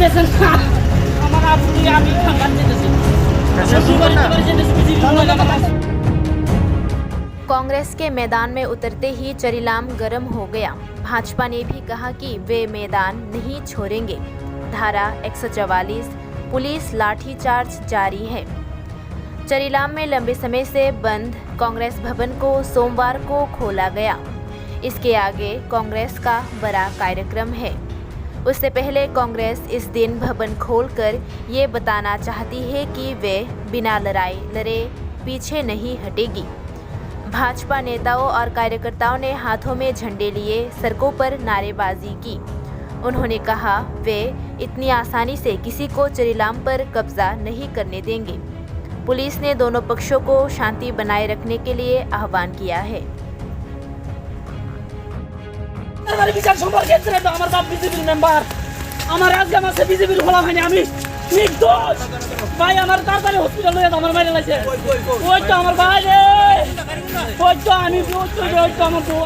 দিয়েছেন আমার আপনি আমি খাবার দিতেছি कांग्रेस के मैदान में उतरते ही चरीलाम गर्म हो गया। भाजपा ने भी कहा कि वे मैदान नहीं छोड़ेंगे। धारा 144 पुलिस लाठीचार्ज जारी है। चरीलाम में लंबे समय से बंद कांग्रेस भवन को सोमवार को खोला गया। इसके आगे कांग्रेस का बड़ा कार्यक्रम है। उससे पहले कांग्रेस इस दिन भवन खोलकर ये बताना चाहती है कि वे बिना लड़ाई लड़े पीछे नहीं हटेगी। भाजपा नेताओं और कार्यकर्ताओं ने हाथों में झंडे लिए सड़कों पर नारेबाजी की। उन्होंने कहा वे इतनी आसानी से किसी को चरीलाम पर कब्जा नहीं करने देंगे। पुलिस ने दोनों पक्षों को शांति बनाए रखने के लिए आह्वान किया है। বিচার সম্পর্কে তো আমার বাপ বিজেপির মেম্বার আমার আজকে মাসে বিজেপির খোলা হয়নি আমি নির্দোষ ভাই আমার তাড়াতাড়ি হসপিটাল নিয়ে আমার মাইরে লাগছে ওই তো আমার ভাই রে ওই তো আমি ওই তো আমার